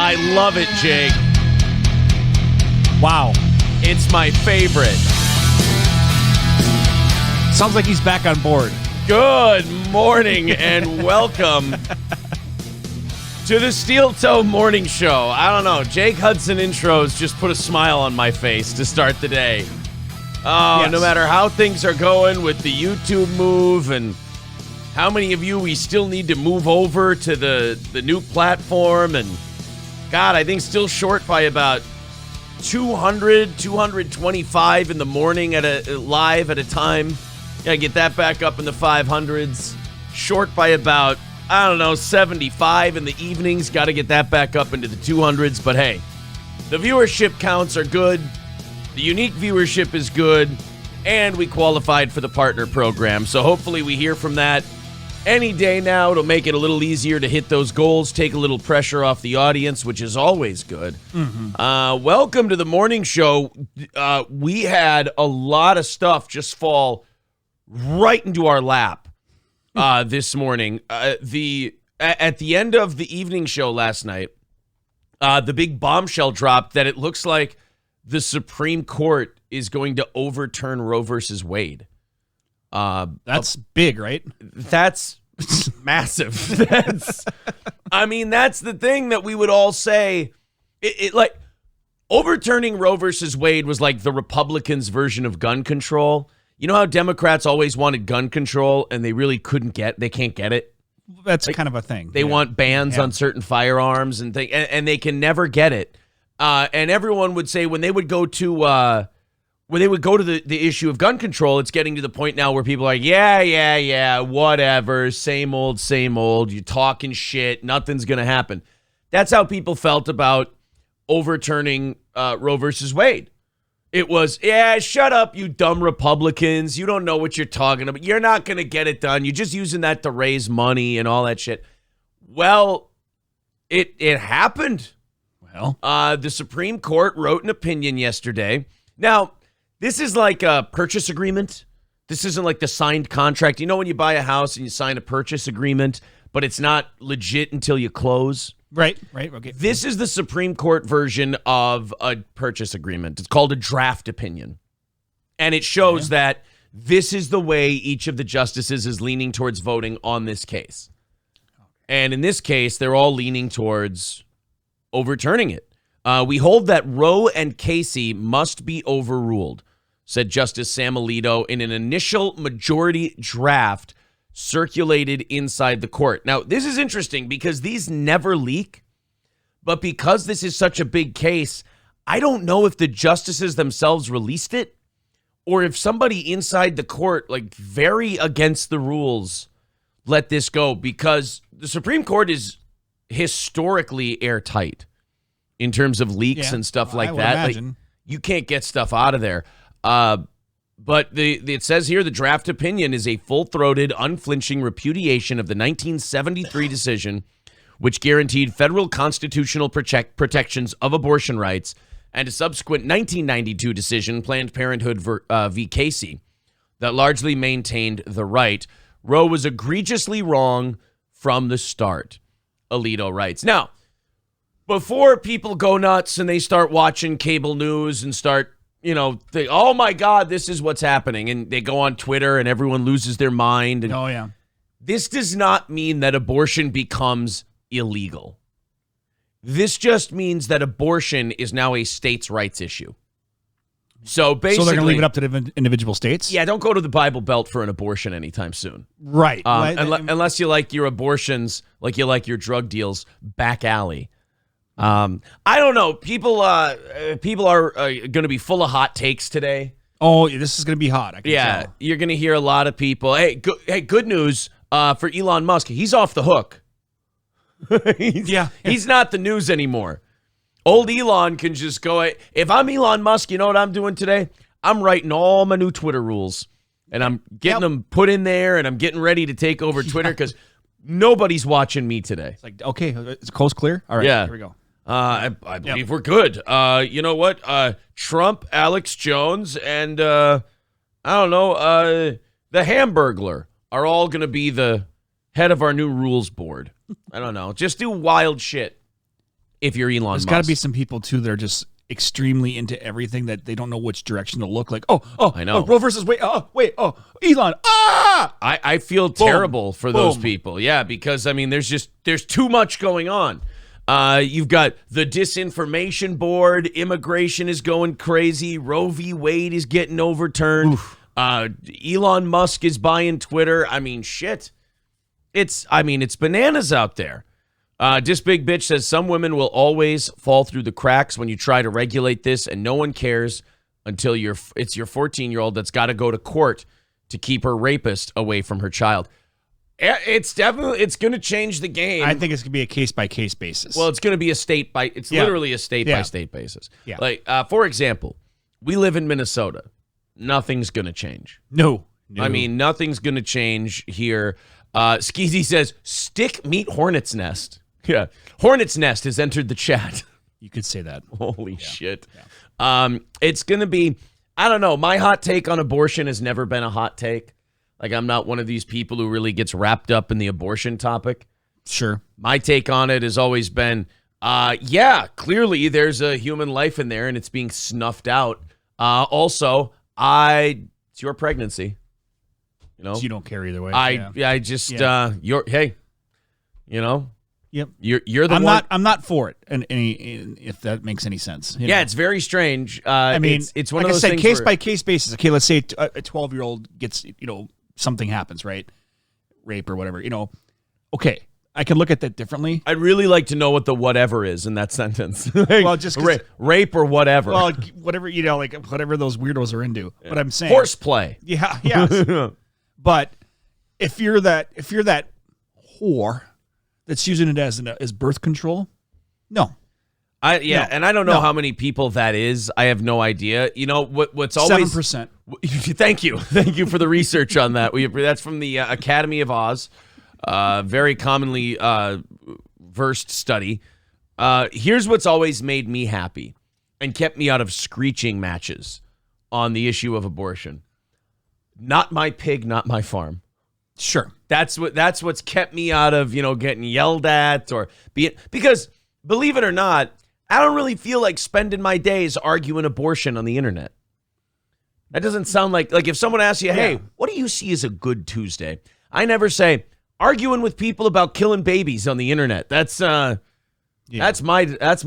I love it, Jake. Wow. It's my favorite. Sounds like he's back on board. Good morning and welcome to the Steel Toe Morning Show. I don't know. Jake Hudson intros just put a smile on my face to start the day. Oh, yes. No matter how things are going with the YouTube move and how many of you we still need to move over to the new platform. And, God, I think still short by about 200, 225 in the morning live at a time. Gotta get that back up in the 500s. Short by about, 75 in the evenings. Gotta get that back up into the 200s. But hey, the viewership counts are good. The unique viewership is good. And we qualified for the partner program. So hopefully we hear from that any day now. It'll make it a little easier to hit those goals, take a little pressure off the audience, which is always good. Mm-hmm. Welcome to the morning show. We had a lot of stuff just fall right into our lap this morning. At the end of the evening show last night, the big bombshell dropped that it looks like the Supreme Court is going to overturn Roe versus Wade. That's big, right? That's massive. That's the thing that we would all say. It like overturning Roe versus Wade was like the Republicans' version of gun control. You know how Democrats always wanted gun control and they really they can't get it? That's like, kind of a thing. They want bans on certain firearms and and they can never get it. And everyone would say when they would go to the issue of gun control, it's getting to the point now where people are like, yeah, whatever, same old, you're talking shit, nothing's going to happen. That's how people felt about overturning Roe versus Wade. It was, shut up, you dumb Republicans. You don't know what you're talking about. You're not going to get it done. You're just using that to raise money and all that shit. Well, it happened. Well, the Supreme Court wrote an opinion yesterday. Now, this is like a purchase agreement. This isn't like the signed contract. You know when you buy a house and you sign a purchase agreement, but it's not legit until you close? Right, okay. This is the Supreme Court version of a purchase agreement. It's called a draft opinion. And it shows that this is the way each of the justices is leaning towards voting on this case. And in this case, they're all leaning towards overturning it. We hold that Roe and Casey must be overruled, said Justice Sam Alito in an initial majority draft circulated inside the court. Now, this is interesting because these never leak, but because this is such a big case, I don't know if the justices themselves released it or if somebody inside the court, like very against the rules, let this go, because the Supreme Court is historically airtight in terms of leaks and stuff like that. Like, you can't get stuff out of there. But it says here the draft opinion is a full-throated, unflinching repudiation of the 1973 decision, which guaranteed federal constitutional protections of abortion rights, and a subsequent 1992 decision, Planned Parenthood v. Casey, that largely maintained the right. Roe was egregiously wrong from the start, Alito writes. Now, before people go nuts and they start watching cable news and start, think, oh my God, this is what's happening. And they go on Twitter and everyone loses their mind. And this does not mean that abortion becomes illegal. This just means that abortion is now a states' rights issue. So basically, they're going to leave it up to the individual states? Yeah, don't go to the Bible Belt for an abortion anytime soon. Right. Unless you like your abortions like you like your drug deals back alley. I don't know. People are going to be full of hot takes today. Oh, this is going to be hot. I can tell. You're going to hear a lot of people. Hey, good news for Elon Musk. He's off the hook. He's not the news anymore. Old Elon can just go. If I'm Elon Musk, you know what I'm doing today? I'm writing all my new Twitter rules, and I'm getting them put in there, and I'm getting ready to take over Twitter because nobody's watching me today. It's like, okay, is the coast clear? All right, here we go. I believe we're good. You know what? Trump, Alex Jones, and I don't know, the Hamburglar are all going to be the head of our new rules board. I don't know. Just do wild shit. if you're Elon There's Musk. got to be some people, too, that are just extremely into everything that they don't know which direction to look. Like, I know. Roe versus Wade. Elon. I feel terrible for those people. Yeah, because, I mean, there's too much going on. You've got the disinformation board. Immigration is going crazy. Roe v. Wade is getting overturned. Elon Musk is buying Twitter. I mean, shit. It's bananas out there. This big bitch says some women will always fall through the cracks when you try to regulate this, and no one cares until it's your 14-year-old that's got to go to court to keep her rapist away from her child. It's going to change the game. I think it's going to be a case-by-case basis. Well, it's going to be literally a state-by-state basis. Yeah. Like, for example, we live in Minnesota. Nothing's going to change. No. I mean, nothing's going to change here. Skeezy says, stick meet hornet's nest. Yeah. Hornet's nest has entered the chat. You could say that. Holy shit. Yeah. It's going to be, I don't know. My hot take on abortion has never been a hot take. Like, I'm not one of these people who really gets wrapped up in the abortion topic. Sure. My take on it has always been, clearly there's a human life in there and it's being snuffed out. Also, it's your pregnancy. You know, so you don't care either way. Yep. You're the one. I'm not for it, and if that makes any sense. You know? It's very strange. I mean, it's one like of those I said, things case by case basis. Okay, let's say a 12-year-old gets, something happens, right? Rape or whatever. Okay, I can look at that differently. I'd really like to know what the whatever is in that sentence. Well, just rape or whatever. Well, whatever like whatever those weirdos are into. Yeah. But I'm saying horseplay. Yeah, yes. But if you're that whore that's using it as birth control, no. And I don't know how many people that is. I have no idea. You know what's always 7%. Thank you for the research on that. That's from the Academy of Oz, very commonly versed study. Here's what's always made me happy and kept me out of screeching matches on the issue of abortion. Not my pig, not my farm. Sure. That's what's kept me out of, getting yelled at because believe it or not, I don't really feel like spending my days arguing abortion on the internet. That doesn't sound like if someone asks you, hey, what do you see as a good Tuesday? I never say arguing with people about killing babies on the internet. That's my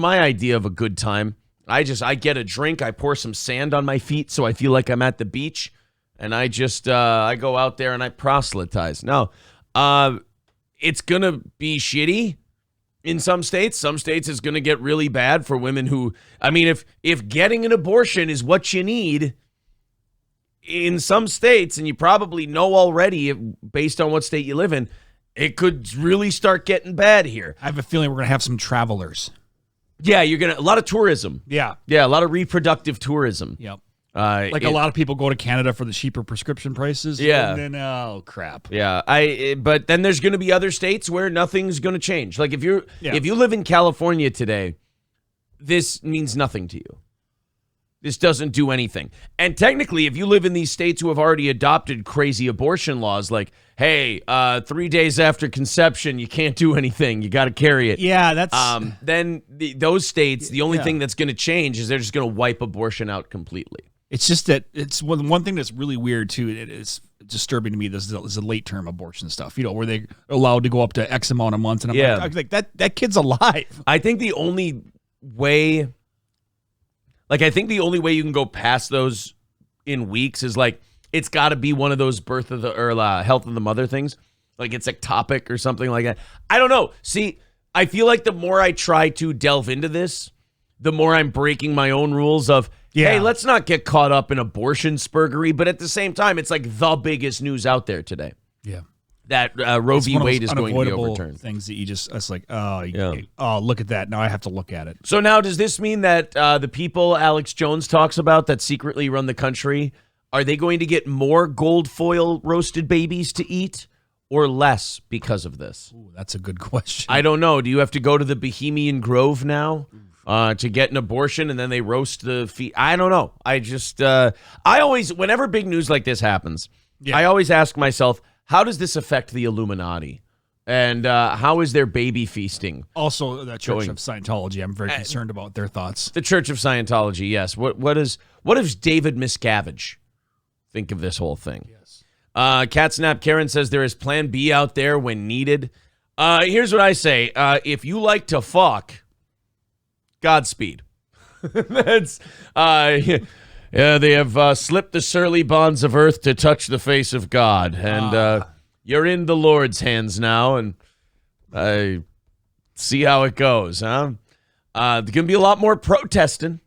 idea of a good time. I get a drink, I pour some sand on my feet so I feel like I'm at the beach. And I just, I go out there and I proselytize. No, it's going to be shitty in some states. Some states it's going to get really bad for women who, if getting an abortion is what you need in some states, and you probably know already based on what state you live in, it could really start getting bad here. I have a feeling we're going to have some travelers. Yeah, a lot of tourism. Yeah. Yeah, a lot of reproductive tourism. Yep. A lot of people go to Canada for the cheaper prescription prices. Yeah. And then, oh, crap. Yeah. But then there's going to be other states where nothing's going to change. Like if you live in California today, this means nothing to you. This doesn't do anything. And technically, if you live in these states who have already adopted crazy abortion laws, like, hey, 3 days after conception, you can't do anything. You got to carry it. Yeah, that's... Then those states, the only thing that's going to change is they're just going to wipe abortion out completely. It's just that it's one thing that's really weird, too. It is disturbing to me. This is a late-term abortion stuff, where they're allowed to go up to X amount of months. And I'm like that kid's alive. I think the only way... I think the only way you can go past those in weeks is it's got to be one of those birth of the or health of the mother things. Like it's ectopic or something like that. I don't know. See, I feel like the more I try to delve into this, the more I'm breaking my own rules of, hey, let's not get caught up in abortion spurgery. But at the same time, it's like the biggest news out there today. Yeah. That Roe v. Wade is going to be overturned. Things that it's like, oh, look at that. Now I have to look at it. So now does this mean that the people Alex Jones talks about that secretly run the country, are they going to get more gold foil roasted babies to eat or less because of this? Ooh, that's a good question. I don't know. Do you have to go to the Bohemian Grove now to get an abortion and then they roast the feet? I don't know. I just, whenever big news like this happens, I always ask myself, how does this affect the Illuminati? And how is their baby feasting? Also, the Church of Scientology. I'm very concerned about their thoughts. The Church of Scientology, yes. What does David Miscavige think of this whole thing? Yes. Catsnap Karen says there is Plan B out there when needed. Here's what I say: if you like to fuck, Godspeed. That's yeah. They have slipped the surly bonds of earth to touch the face of God, and you're in the Lord's hands now, and see how it goes, huh? There's gonna be a lot more protesting.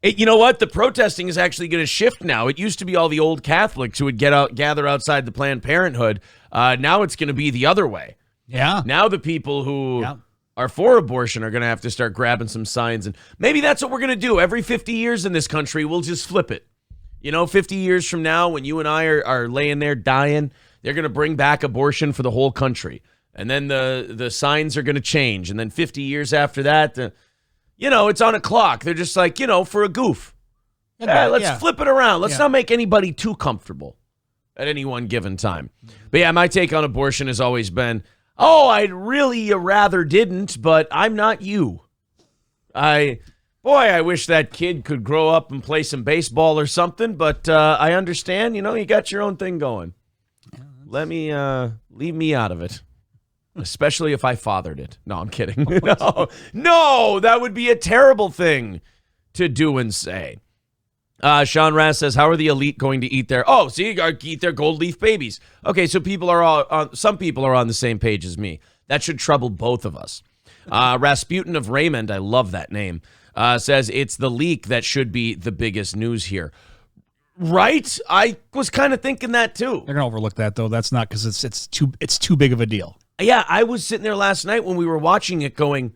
You know what? The protesting is actually going to shift now. It used to be all the old Catholics who would gather outside the Planned Parenthood. Now it's going to be the other way. Yeah. Now the people who are for abortion are going to have to start grabbing some signs. And maybe that's what we're going to do. Every 50 years in this country, we'll just flip it. 50 years from now, when you and I are laying there dying, they're going to bring back abortion for the whole country. And then the signs are going to change. And then 50 years after that, it's on a clock. They're just like, for a goof. Let's flip it around. Let's not make anybody too comfortable at any one given time. But yeah, my take on abortion has always been, I'd really rather didn't, but I'm not you. I wish that kid could grow up and play some baseball or something, but I understand, you got your own thing going. Leave me out of it. Especially if I fathered it. No, I'm kidding. No, that would be a terrible thing to do and say. Sean Rass says, how are the elite going to eat their... eat their gold leaf babies. Okay, so some people are on the same page as me. That should trouble both of us. Rasputin of Raymond, I love that name, says it's the leak that should be the biggest news here. Right? I was kind of thinking that too. They're going to overlook that, though. That's not because it's too big of a deal. Yeah, I was sitting there last night when we were watching it going,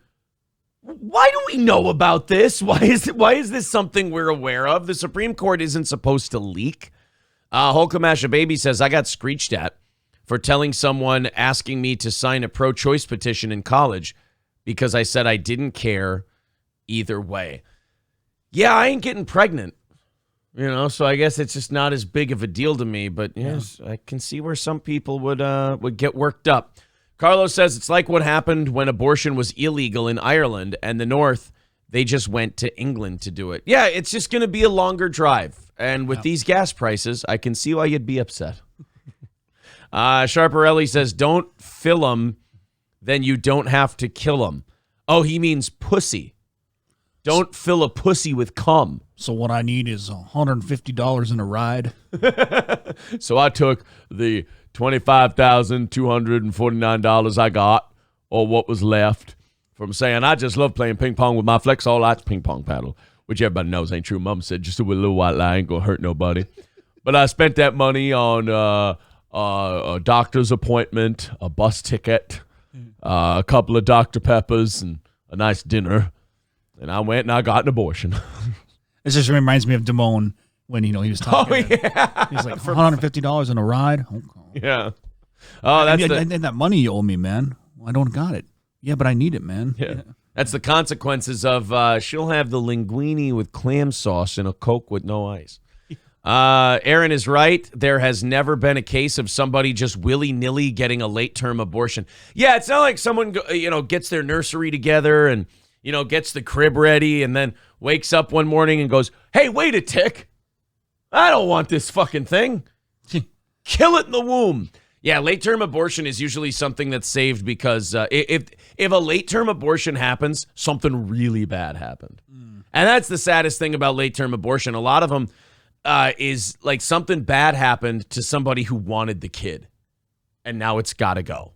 why do we know about this? Why is this something we're aware of? The Supreme Court isn't supposed to leak. Holkamasha Baby says, I got screeched at for telling someone asking me to sign a pro-choice petition in college because I said I didn't care either way. Yeah, I ain't getting pregnant. So I guess it's just not as big of a deal to me. But yes, I can see where some people would get worked up. Carlos says it's like what happened when abortion was illegal in Ireland and the North. They just went to England to do it. Yeah, it's just going to be a longer drive. And with these gas prices, I can see why you'd be upset. Sharparelli says, don't fill them, then you don't have to kill them. Oh, he means pussy. Don't fill a pussy with cum. So what I need is $150 in a ride. So I took the $25,249 I got, or what was left, from saying I just love playing ping pong with my Flex All Lights ping pong paddle, which everybody knows ain't true. Mom said just a little white lie, ain't gonna hurt nobody. But I spent that money on a doctor's appointment, a bus ticket, a couple of Dr. Peppers, and a nice dinner. And I went and I got an abortion. This just reminds me of Damone when he was talking. Oh yeah, he's like $150 in a ride. Okay. Yeah. Oh, that's and that money you owe me, man. I don't got it. Yeah, but I need it, man. Yeah. That's the consequences of she'll have the linguine with clam sauce and a Coke with no ice. Aaron is right. There has never been a case of somebody just willy-nilly getting a late-term abortion. Yeah, it's not like someone gets their nursery together and gets the crib ready and then wakes up one morning and goes, hey, wait a tick. I don't want this fucking thing. Kill it in the womb. Yeah, late-term abortion is usually something that's saved because if a late-term abortion happens, something really bad happened. And that's the saddest thing about late-term abortion. A lot of them is like something bad happened to somebody who wanted the kid, and now it's got to go.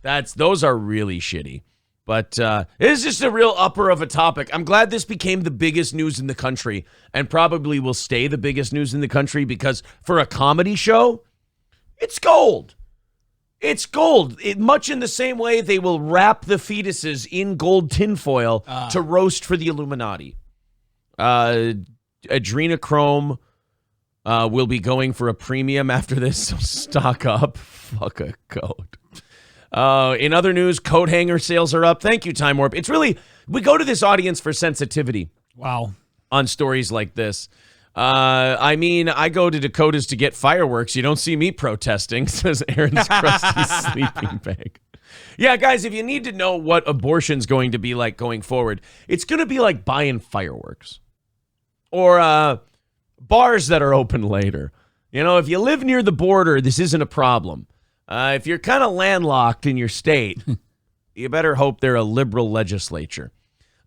Those are really shitty. But it is just a real upper of a topic. I'm glad this became the biggest news in the country and probably will stay the biggest news in the country because for a comedy show, it's gold. It's gold. Much in the same way they will wrap the fetuses in gold tinfoil to roast for the Illuminati. Adrenochrome will be going for a premium after this, so stock up. Fuck a coat. In other news, coat hanger sales are up. Thank you, Time Warp. It's really, we go to this audience for sensitivity. Wow. On stories like this. I mean, I go to Dakota's to get fireworks. You don't see me protesting, says Aaron's crusty sleeping bag. Yeah, guys, if you need to know what abortion's going to be like going forward, it's going to be like buying fireworks or bars that are open later. You know, if you live near the border, this isn't a problem. If you're kind of landlocked in your state, you better hope they're a liberal legislature.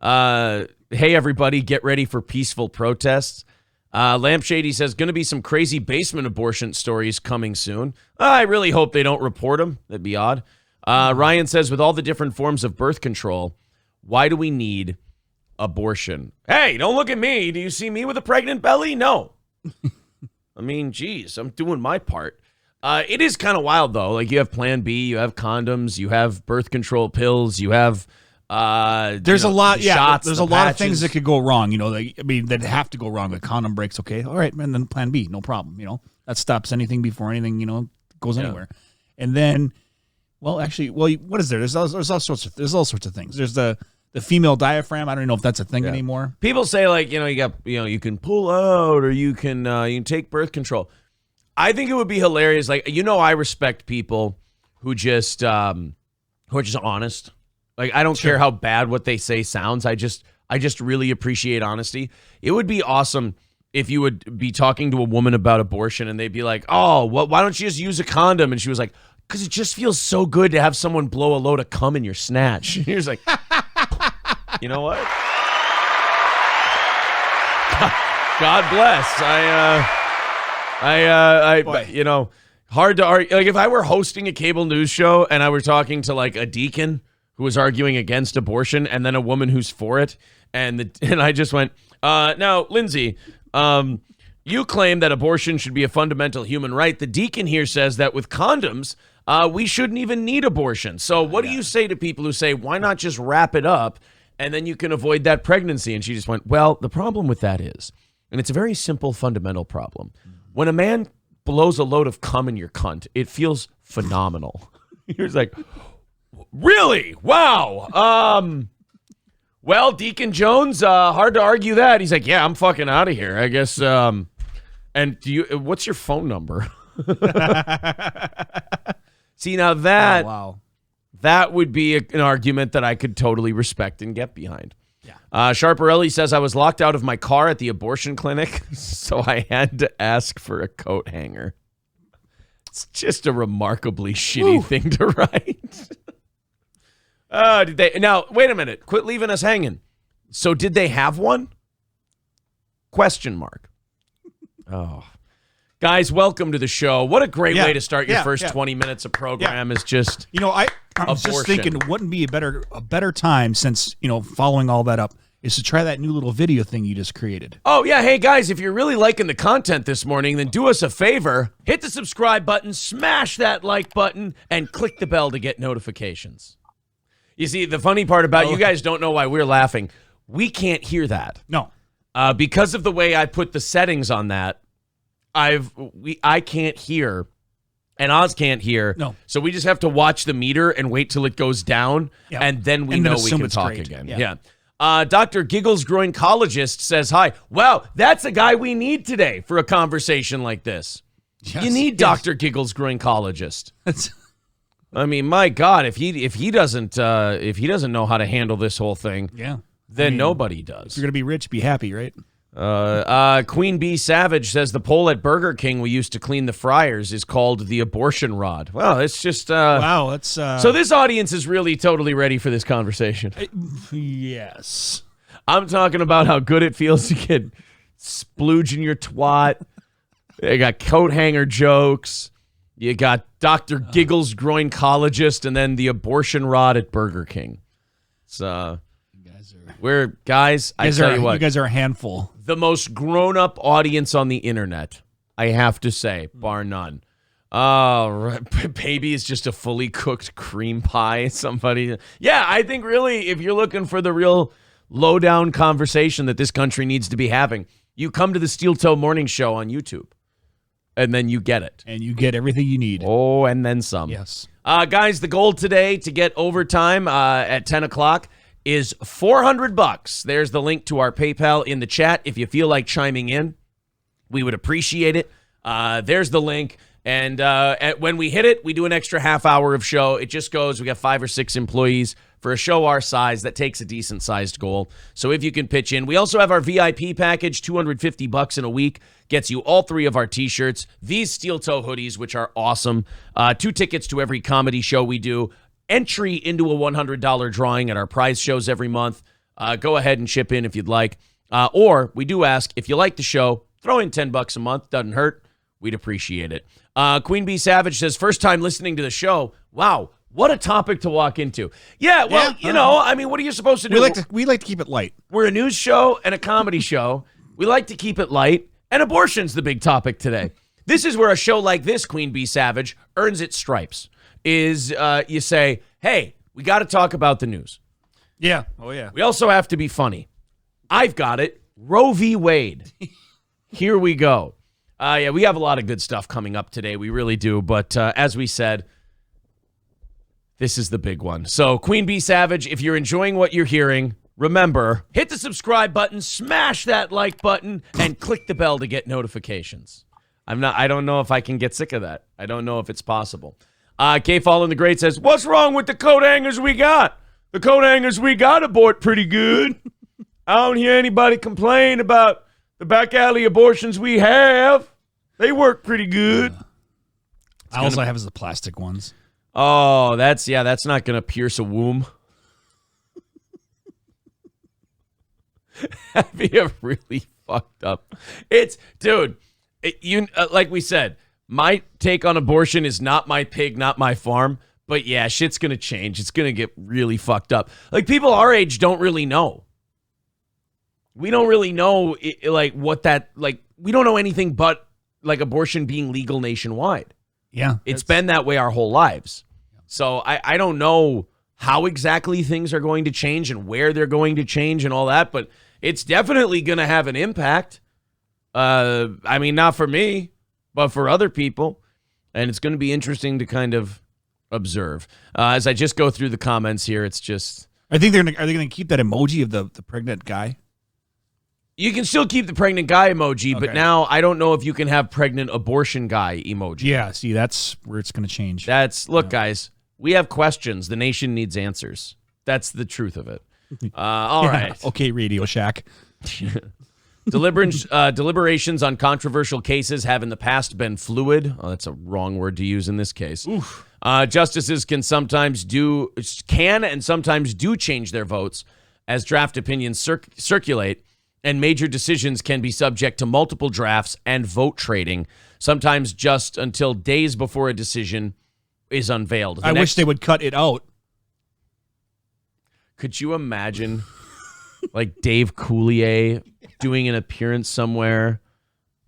Hey, everybody, get ready for peaceful protests. Lampshady says, going to be some crazy basement abortion stories coming soon. I really hope they don't report them. That'd be odd. Ryan says, with all the different forms of birth control, why do we need abortion? Hey, don't look at me. Do you see me with a pregnant belly? No. I mean, geez, I'm doing my part. It is kind of wild, though. Like, you have Plan B, you have condoms, you have birth control pills, you have there's a lot. Yeah, shots, there's the a lot of patches. things that could go wrong. You know, that have to go wrong. The condom breaks, okay, all right, and then Plan B, no problem. You know, that stops anything before anything goes anywhere. And then, what is there? There's all sorts of things. There's the female diaphragm. I don't know if that's a thing anymore. People say, like, you can pull out or you can take birth control. I think it would be hilarious. Like, I respect people who are just honest. Like, I don't care how bad what they say sounds. I just really appreciate honesty. It would be awesome if you would be talking to a woman about abortion and they'd be like, oh, well, why don't you just use a condom? And she was like, because it just feels so good to have someone blow a load of cum in your snatch. And you're just like, you know what? God bless. Hard to argue. Like, if I were hosting a cable news show and I were talking to like a deacon who was arguing against abortion and then a woman who's for it, and I just went, now, Lindsay, you claim that abortion should be a fundamental human right. The deacon here says that with condoms, we shouldn't even need abortion. So what do you say to people who say, why not just wrap it up and then you can avoid that pregnancy? And she just went, well, the problem with that is, and it's a very simple fundamental problem. When a man blows a load of cum in your cunt, it feels phenomenal. He was like, really? Wow. Well, Deacon Jones, hard to argue that. He's like, yeah, I'm fucking out of here, I guess. And what's your phone number? See, now that would be an argument that I could totally respect and get behind. Yeah. Sharparelli says, I was locked out of my car at the abortion clinic, so I had to ask for a coat hanger. It's just a remarkably shitty thing to write. Now, wait a minute. Quit leaving us hanging. So did they have one? Question mark. Oh. Guys, welcome to the show. What a great way to start your first 20 minutes of program is just I was just thinking it wouldn't be a better time since, following all that up is to try that new little video thing you just created. Oh, yeah. Hey, guys, if you're really liking the content this morning, then do us a favor. Hit the subscribe button, smash that like button, and click the bell to get notifications. You see, the funny part about you guys don't know why we're laughing. We can't hear that. No. Because of the way I put the settings on that, I can't hear, and Oz can't hear. No. So we just have to watch the meter and wait till it goes down, and then we know we can talk again. Yeah. Dr. Giggles Groincologist says hi. Wow, that's a guy we need today for a conversation like this. Yes, you need Dr. Giggles Groincologist. I mean, my God, if he doesn't know how to handle this whole thing, then nobody does. If you're gonna be rich, be happy, right? Queen Bee Savage says the pole at Burger King we used to clean the fryers is called the abortion rod. Well, it's just wow. That's so this audience is really totally ready for this conversation. Yes, I'm talking about how good it feels to get splooge in your twat. They got coat hanger jokes. You got Dr. Giggles Groincologist, and then the abortion rod at Burger King. So I tell you what, you guys are a handful. The most grown-up audience on the internet, I have to say, bar none. Oh, baby is just a fully cooked cream pie. Somebody, I think really, if you're looking for the real low-down conversation that this country needs to be having, you come to the Steel Toe Morning Show on YouTube, and then you get it. And you get everything you need. Oh, and then some. Yes. Guys, the goal today to get overtime at 10 o'clock is $400. There's the link to our PayPal in the chat if you feel like chiming in. We would appreciate it. There's the link. And when we hit it, we do an extra half hour of show. It just goes, we got 5 or 6 employees. For a show our size, that takes a decent-sized goal. So if you can pitch in. We also have our VIP package, $250 in a week. Gets you all 3 of our T-shirts. These steel-toe hoodies, which are awesome. 2 tickets to every comedy show we do. Entry into a $100 drawing at our prize shows every month. Go ahead and chip in if you'd like. Or we do ask, if you like the show, throw in $10 a month. Doesn't hurt. We'd appreciate it. Queen Bee Savage says, first time listening to the show. Wow. What a topic to walk into. Yeah, well, I mean, what are you supposed to do? We like to keep it light. We're a news show and a comedy show. We like to keep it light, and abortion's the big topic today. This is where a show like this, Queen Bee Savage, earns its stripes. Is you say, hey, we got to talk about the news. Yeah. Oh, yeah. We also have to be funny. I've got it. Roe v. Wade. Here we go. Yeah, we have a lot of good stuff coming up today. We really do. But as we said, this is the big one. So, Queen Bee Savage, if you're enjoying what you're hearing, remember, hit the subscribe button, smash that like button, and click the bell to get notifications. I don't know if I can get sick of that. I don't know if it's possible. K. Fallen the Great says, what's wrong with the coat hangers we got? The coat hangers we got abort pretty good. I don't hear anybody complain about the back alley abortions we have. They work pretty good. All I have is the plastic ones. Oh, that's not going to pierce a womb. That'd be a really fucked up. Like we said, my take on abortion is not my pig, not my farm. But yeah, shit's going to change. It's going to get really fucked up. Like, people our age don't really know. We don't really know, we don't know anything but, like, abortion being legal nationwide. Yeah. It's been that way our whole lives. So I don't know how exactly things are going to change and where they're going to change and all that, but it's definitely going to have an impact. I mean, not for me, but for other people. And it's going to be interesting to kind of observe. As I just go through the comments here, it's just... Are they going to keep that emoji of the pregnant guy? You can still keep the pregnant guy emoji, Okay. but now I don't know if you can have pregnant abortion guy emoji. Yeah, see, that's where it's going to change. Look, guys, we have questions. The nation needs answers. That's the truth of it. All right. Okay, Radio Shack. Deliberations on controversial cases have in the past been fluid. Oh, that's a wrong word to use in this case. Justices can and sometimes do change their votes as draft opinions circulate, and major decisions can be subject to multiple drafts and vote trading, sometimes just until days before a decision is unveiled. I wish they would cut it out. Could you imagine, like, Dave Coulier doing an appearance somewhere,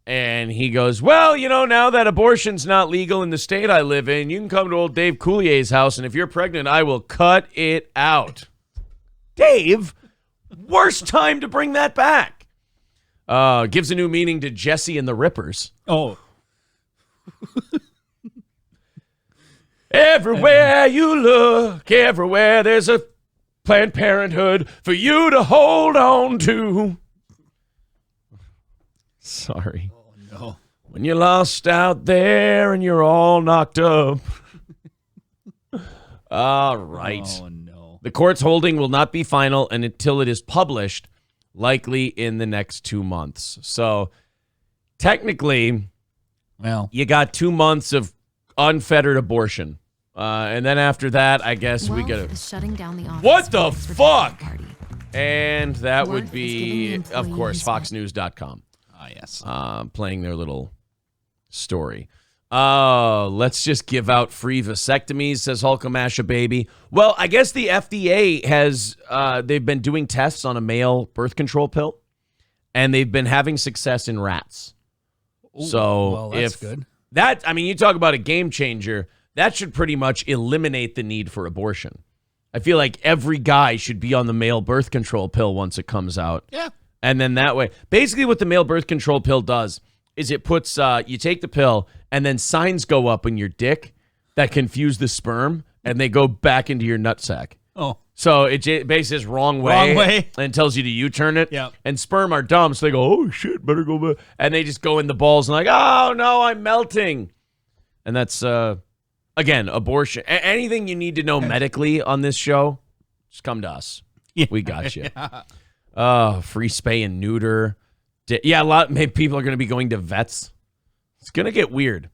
and he goes, well, now that abortion's not legal in the state I live in, you can come to old Dave Coulier's house, and if you're pregnant, I will cut it out. Dave, worst time to bring that back. Gives a new meaning to Jesse and the Rippers. Oh. Everywhere you look, everywhere there's a Planned Parenthood for you to hold on to. Sorry. Oh, no. When you're lost out there and you're all knocked up. All right. Oh, no. The court's holding will not be final until it is published, likely in the next 2 months. So, technically, you got 2 months of unfettered abortion. And then after that, I guess we got to... shutting down the office. What the fuck? And that would be, of course, foxnews.com. Ah, yes. Playing their little story. Let's just give out free vasectomies, says Hulkamasha Baby. Well, I guess the FDA has, they've been doing tests on a male birth control pill, and they've been having success in rats. Ooh, so well, that's good. You talk about a game changer, that should pretty much eliminate the need for abortion. I feel like every guy should be on the male birth control pill once it comes out. Yeah. And then that way, basically what the male birth control pill does is it puts, you take the pill and then signs go up in your dick that confuse the sperm and they go back into your nutsack. Oh. So it basically says wrong way and tells you to U-turn it. Yeah. And sperm are dumb, so they go, oh, shit, better go back. And they just go in the balls and like, oh, no, I'm melting. And that's, again, abortion. Anything you need to know medically on this show, just come to us. Yeah. We got you. Yeah. Free spay and neuter. Yeah, maybe people are going to be going to vets. It's going to get weird.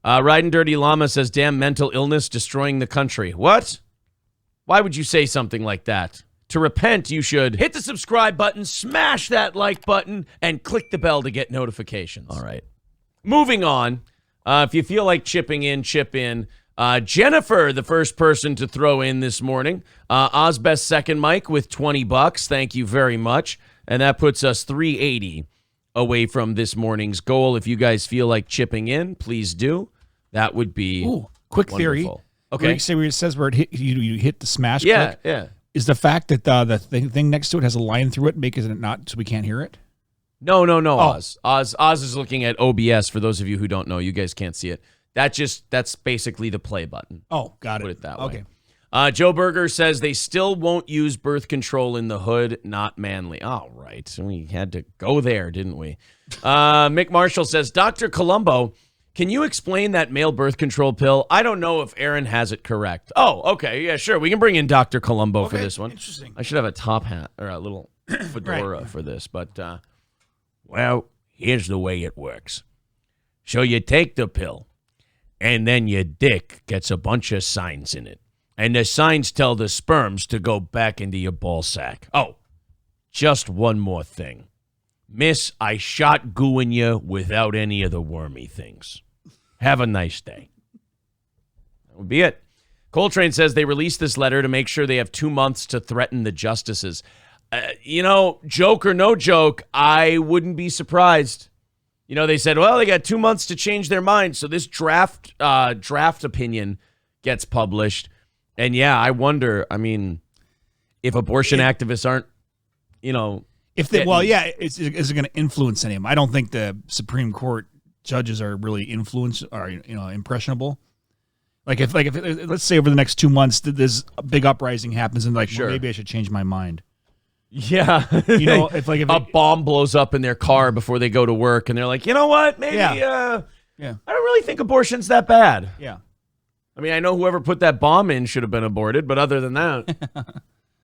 Riding Dirty Llama says, damn mental illness destroying the country. What? Why would you say something like that? To repent, you should hit the subscribe button, smash that like button, and click the bell to get notifications. All right. Moving on. If you feel like chipping in, chip in. Jennifer, the first person to throw in this morning. Ozbest second mic with $20. Thank you very much. And that puts us $380 away from this morning's goal. If you guys feel like chipping in, please do. That would be quick wonderful. theory. Okay. Say where it says where you hit the smash Yeah, click. yeah. Is the fact that the thing next to it has a line through it making it not so we can't hear it? No, Oz. Oz is looking at OBS. For those of you who don't know, you guys can't see it. That's basically the play button. Oh, got it. Put it that way. Okay. Joe Berger says they still won't use birth control in the hood. Not manly. All right. We had to go there, didn't we? Mick Marshall says, Dr. Columbo, can you explain that male birth control pill? I don't know if Aaron has it correct. Oh, okay. Yeah, sure. We can bring in Dr. Columbo for this one. Interesting. I should have a top hat or a little fedora for this. But, Well, here's the way it works. So you take the pill, and then your dick gets a bunch of signs in it. And the signs tell the sperms to go back into your ball sack. Oh, just one more thing. Miss, I shot goo in you without any of the wormy things. Have a nice day. that would be it. Coltrane says they released this letter to make sure they have 2 months to threaten the justices. Joke or no joke, I wouldn't be surprised. They said, well, they got 2 months to change their mind. So this draft opinion gets published. And yeah, I wonder, if abortion activists aren't, If they, is it going to influence any of them? I don't think the Supreme Court judges are really influenced or impressionable. Like if let's say over the next 2 months this big uprising happens and well, maybe I should change my mind. Yeah. If a bomb blows up in their car before they go to work and they're like, you know what? Maybe I don't really think abortion's that bad. Yeah. I know whoever put that bomb in should have been aborted, but other than that.